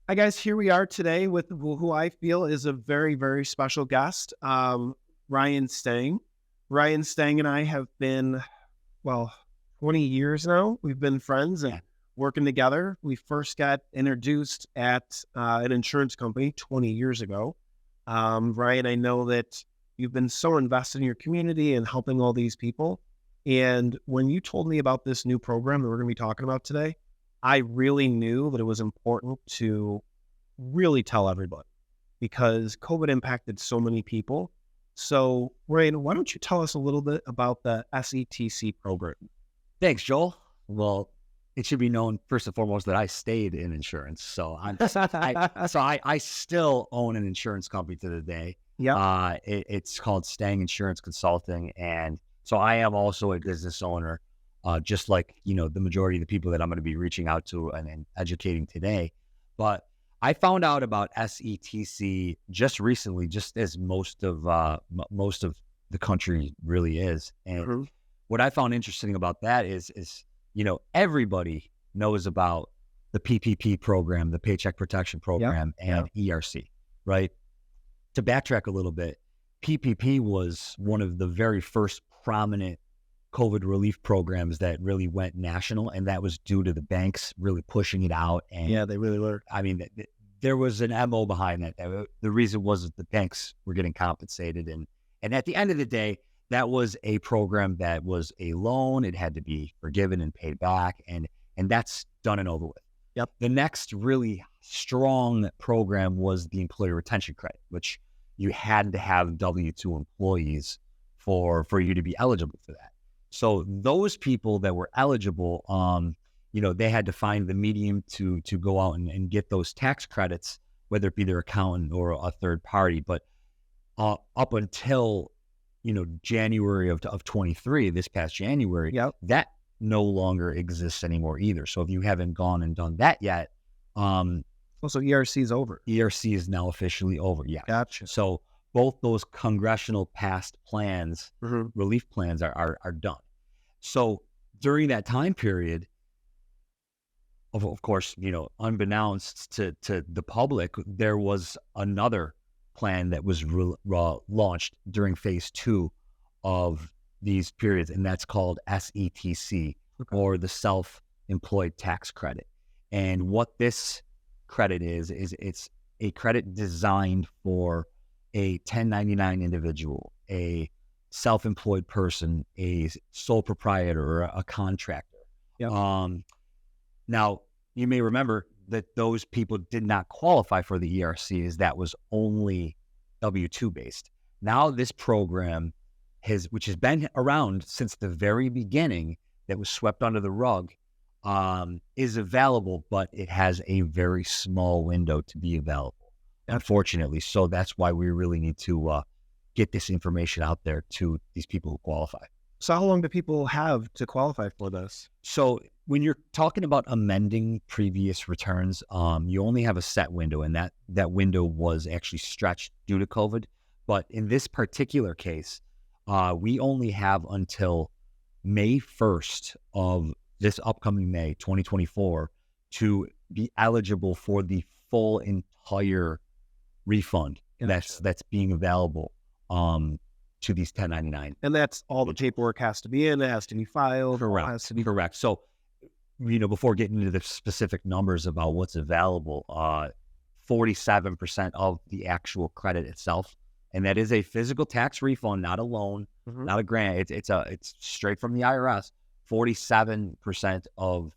Hi guys, here we are today with who I feel is a very, very special guest, Ryan Stang. Ryan Stang and I have been, well, 20 years now. We've been friends and Yeah. working together. We first got introduced at an insurance company 20 years ago. Ryan, I know that you've been so invested in your community and helping all these people. And when you told me about this new program that we're going to be talking about today, I really knew that it was important to really tell everybody because COVID impacted so many people. So, Ryan, why don't you tell us a little bit about the SETC program? Thanks, Joel. Well, it should be known first and foremost that I stayed in insurance. So I still own an insurance company to the day. Yep. It's called Stang Insurance Consulting. And so I am also a business owner, just like, the majority of the people that I'm going to be reaching out to and educating today. But I found out about SETC just recently, just as most of the country really is. And Mhm. what I found interesting about that is everybody knows about the PPP program, the Paycheck Protection Yep. Program, and ERC, right? To backtrack a little bit, PPP was one of the very first prominent COVID relief programs that really went national, and that was due to the banks really pushing it out. And Yeah, they really were. I mean, there was an MO behind that. The reason was that the banks were getting compensated, and at the end of the day, that was a program that was a loan. It had to be forgiven and paid back, and that's done and over with. Yep. The next really strong program was the Employee Retention Credit, which you had to have W-2 employees for you to be eligible for that. So those people that were eligible, they had to find the medium to go out and get those tax credits, whether it be their accountant or a third party. But up until January of 23, this past January, Yep. that no longer exists anymore either. So if you haven't gone and done that yet, Also, ERC is over. ERC is now officially over. Yeah. Gotcha. So both those congressional passed plans, Mhm. relief plans are done. So during that time period, of course, unbeknownst to the public, there was another plan that was launched during phase 2 of these periods, and that's called SETC, Okay. or the Self-Employed Tax Credit. And what this credit is it's a credit designed for a 1099 individual, a self-employed person, a sole proprietor, or a contractor. Yep. Now, you may remember that those people did not qualify for the ERC, as that was only W-2 based. Now this program which has been around since the very beginning, that was swept under the rug, is available, but it has a very small window to be available, unfortunately. So that's why we really need to get this information out there to these people who qualify. So how long do people have to qualify for this? So when you're talking about amending previous returns, you only have a set window, and that window was actually stretched due to COVID. But in this particular case, we only have until May 1st of this upcoming May 2024 to be eligible for the full entire refund. Gotcha. That's being available to these 1099. And that's all the paperwork has to be in. It has to be filed. all has to be Correct. So, before getting into the specific numbers about what's available, 47% of the actual credit itself, and that is a physical tax refund, not a loan, Mhm. not a grant. It's straight from the IRS. 47% of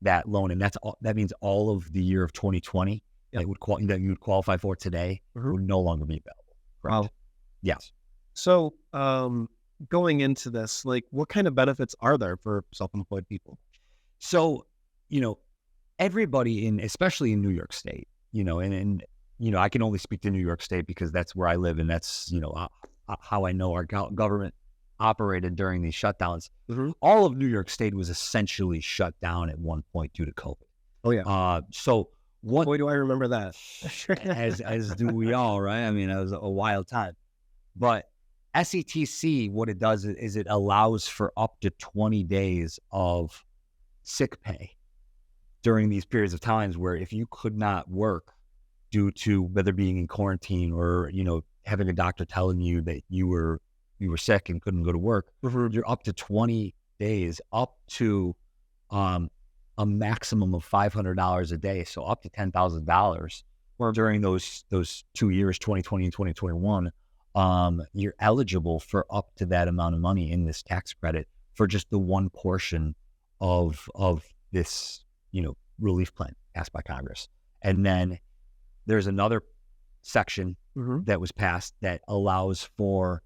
that loan, and that means all of the year of 2020 Yep. that you would qualify for today Mhm. would no longer be available. Correct. Wow. Yes. So, going into this, like, what kind of benefits are there for self-employed people? So, everybody especially in New York State, and I can only speak to New York State because that's where I live, and that's, how I know our government operated during these shutdowns. Mhm. All of New York State was essentially shut down at one point due to COVID. Oh, yeah. So what, Boy, do I remember that. as do we all, right? I mean, it was a wild time. But SETC, what it does is it allows for up to 20 days of sick pay during these periods of times where if you could not work due to whether being in quarantine or, having a doctor telling you that you were sick and couldn't go to work, you're up to 20 days, up to a maximum of $500 a day. So up to $10,000 during those 2 years, 2020 and 2021, you're eligible for up to that amount of money in this tax credit for just the one portion of this, relief plan passed by Congress. And then there's another section that was passed that allows for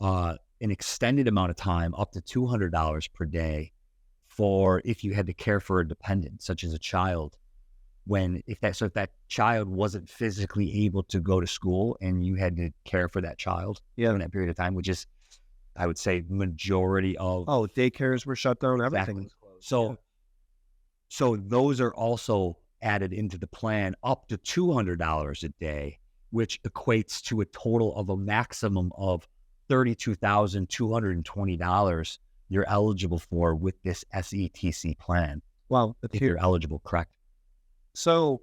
an extended amount of time, up to $200 per day, for if you had to care for a dependent, such as a child, if that child wasn't physically able to go to school and you had to care for that child in that period of time, which is, I would say, majority of daycares were shut down, everything was closed. So those are also added into the plan, up to $200 a day, which equates to a total of a maximum of $32,220 you're eligible for with this SETC plan. Wow. If you're eligible, correct. So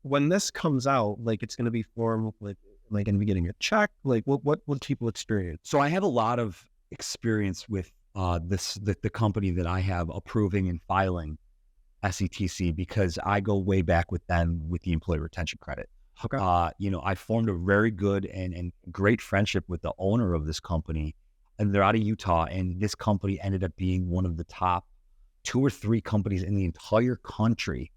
when this comes out, it's going to be formed, am I going to be getting a check? What would people experience? So I have a lot of experience with the company that I have approving and filing SETC, because I go way back with them with the employee retention credit. Okay. I formed a very good and great friendship with the owner of this company, and they're out of Utah. And this company ended up being one of the top 2 or 3 companies in the entire country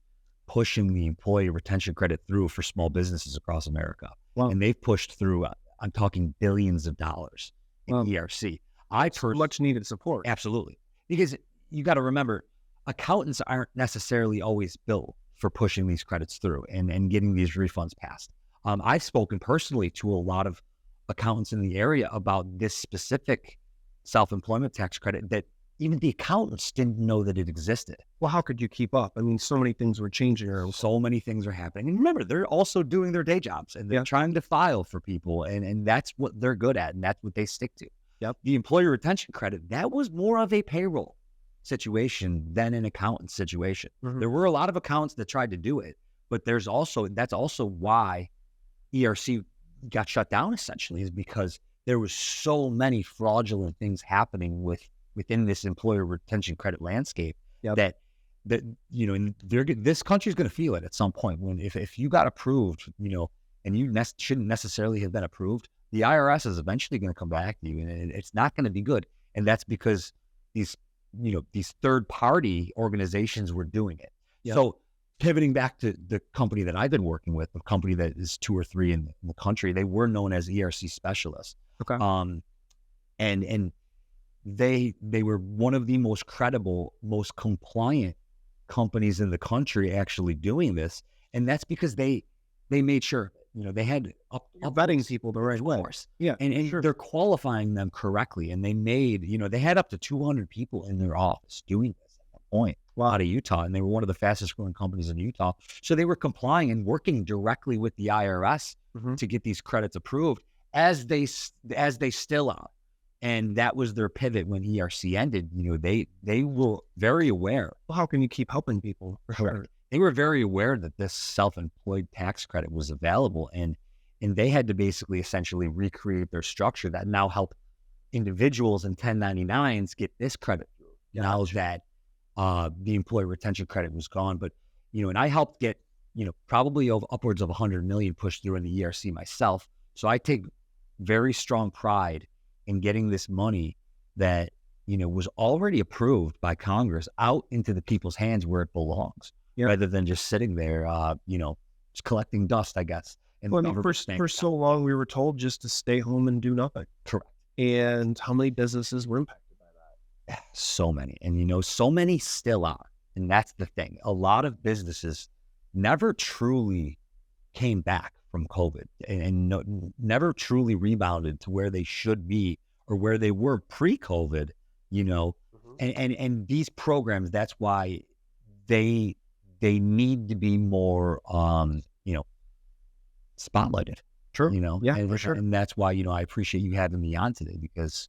pushing the employee retention credit through for small businesses across America. Wow. And they've pushed through, I'm talking billions of dollars in ERC. Much needed support. Absolutely. Because you got to remember, accountants aren't necessarily always built for pushing these credits through and getting these refunds passed. I've spoken personally to a lot of accountants in the area about this specific self-employment tax credit that even the accountants didn't know that it existed. Well, how could you keep up? I mean, so many things were changing. So many things are happening. And remember, they're also doing their day jobs, and they're trying to file for people, and that's what they're good at, and that's what they stick to. Yep. The employee retention credit, that was more of a payroll situation than an accountant situation. There were a lot of accountants that tried to do it, but that's also why ERC got shut down, essentially, is because there was so many fraudulent things happening within this employer retention credit landscape that this country is going to feel it at some point. When if you got approved, and you shouldn't necessarily have been approved, the IRS is eventually going to come back to you, and it's not going to be good. And that's because these third party organizations were doing it. Yep. So pivoting back to the company that I've been working with, a company that is 2 or 3 in the country, they were known as ERC specialists. Okay. And they were one of the most credible, most compliant companies in the country actually doing this. And that's because they made sure, they had vetting people the right way. Yeah. And sure, they're qualifying them correctly. And they made, they had up to 200 people in their office doing this at that point out of Utah. And they were one of the fastest growing companies in Utah. So they were complying and working directly with the IRS to get these credits approved, as they still are. And that was their pivot when ERC ended. They were very aware. Well, how can you keep helping people? Correct. They were very aware that this self-employed tax credit was available, and they had to basically essentially recreate their structure that now help individuals and 1099s get this credit through. Now that the employee retention credit was gone. But, and I helped get, probably upwards of 100 million pushed through in the ERC myself. So I take very strong pride in getting this money that, was already approved by Congress out into the people's hands where it belongs, rather than just sitting there, just collecting dust, I guess. And for so long, we were told just to stay home and do nothing. Correct. And how many businesses were impacted by that? So many. And, so many still are. And that's the thing. A lot of businesses never truly came back from COVID and never truly rebounded to where they should be or where they were pre-COVID, and these programs, that's why they need to be more, spotlighted. Sure. For sure. And that's why, I appreciate you having me on today, because,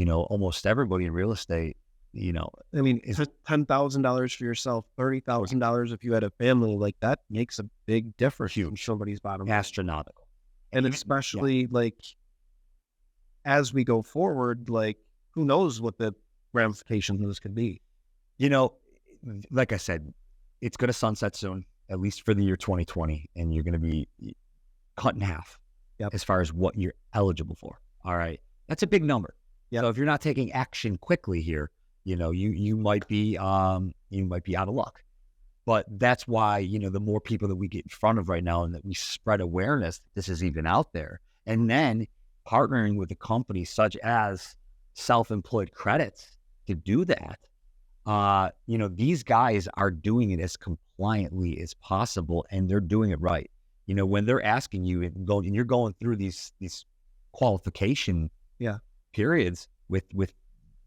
almost everybody in real estate I mean, it's $10,000 for yourself, $30,000 if you had a family, like that makes a big difference in somebody's bottom line. Astronomical. And especially like as we go forward, like who knows what the ramifications of this could be. Like I said, it's going to sunset soon, at least for the year 2020, and you're going to be cut in half as far as what you're eligible for. All right. That's a big number. So if you're not taking action quickly here, you might be out of luck. But that's why, the more people that we get in front of right now and that we spread awareness that this is even out there, and then partnering with a company such as Self-Employed Credits to do that, these guys are doing it as compliantly as possible, and they're doing it right. When they're asking you and you're going through these qualification periods with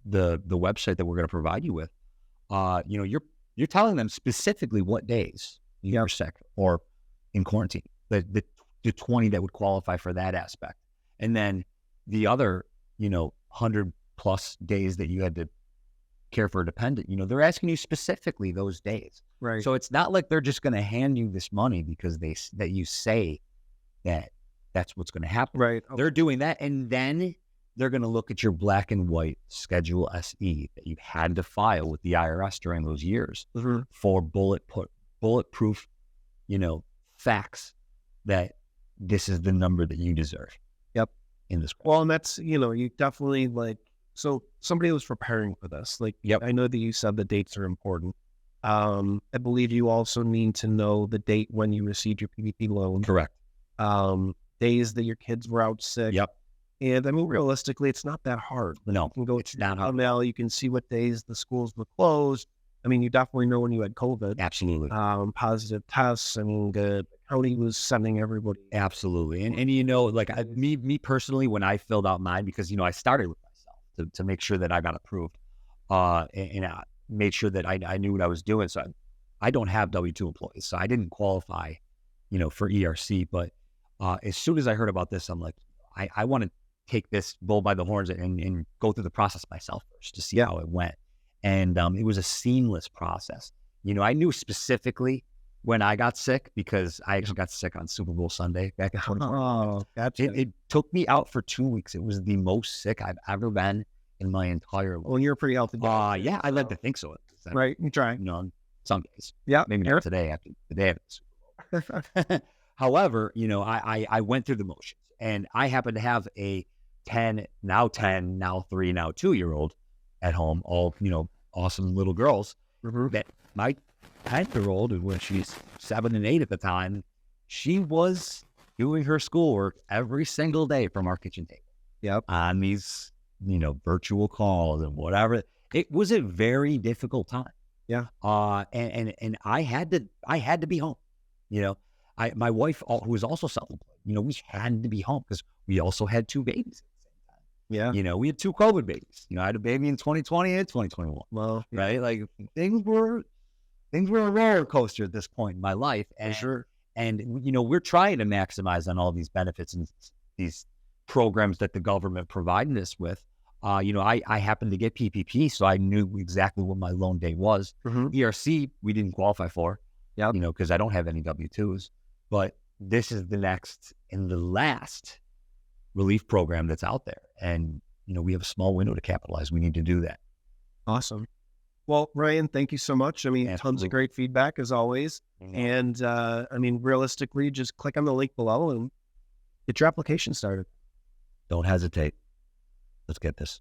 the website that we're going to provide you with, you're telling them specifically what days you're sick or in quarantine, the 20 that would qualify for that aspect. And then the other, 100 plus days that you had to care for a dependent, they're asking you specifically those days. Right. So it's not like they're just going to hand you this money because that you say that that's what's going to happen. Right. Okay. They're doing that. And then they're going to look at your black and white Schedule SE that you had to file with the IRS during those years for bulletproof, facts that this is the number that you deserve. Yep. In this. Well, and that's, you definitely so somebody was preparing for this. I know that you said the dates are important. I believe you also need to know the date when you received your PPP loan. Correct. Days that your kids were out sick. Yep. And I mean, realistically, it's not that hard. No, you can go it's not hard. Email, you can see what days the schools were closed. I mean, you definitely know when you had COVID. Absolutely. Positive tests. I mean, the county was sending everybody. Absolutely. And me personally, when I filled out mine, because, I started with myself to make sure that I got approved and I made sure that I knew what I was doing. So I don't have W-2 employees, so I didn't qualify, for ERC. But as soon as I heard about this, I'm like, I want to take this bull by the horns and go through the process myself first to see how it went. And it was a seamless process. I knew specifically when I got sick because I actually got sick on Super Bowl Sunday back in 2020. Oh, gotcha. It took me out for 2 weeks. It was the most sick I've ever been in my entire life. Well, you're pretty healthy. Yeah, I like to think so. Right, you try. Some days. Yeah. Maybe not today after the day of the Super Bowl. However, I went through the motions, and I happen to have a 10, now 3, now 2-year-old at home, all, awesome little girls. That my 10-year-old, when she's 7 and 8 at the time, she was doing her schoolwork every single day from our kitchen table. Yep. On these, virtual calls and whatever. It was a very difficult time. Yeah. And I had to be home. My wife, who was also self-employed, we had to be home because we also had 2 babies at the same time. Yeah. We had 2 COVID babies. I had a baby in 2020 and 2021. Well, yeah. Right? Like things were a roller coaster at this point in my life. And sure. And we're trying to maximize on all these benefits and these programs that the government provided us with. I happened to get PPP, so I knew exactly what my loan date was. ERC, we didn't qualify for, because I don't have any W-2s. But this is the next and the last relief program that's out there. And, we have a small window to capitalize. We need to do that. Awesome. Well, Ryan, thank you so much. I mean, Absolutely. Tons of great feedback as always. And, realistically, just click on the link below and get your application started. Don't hesitate. Let's get this.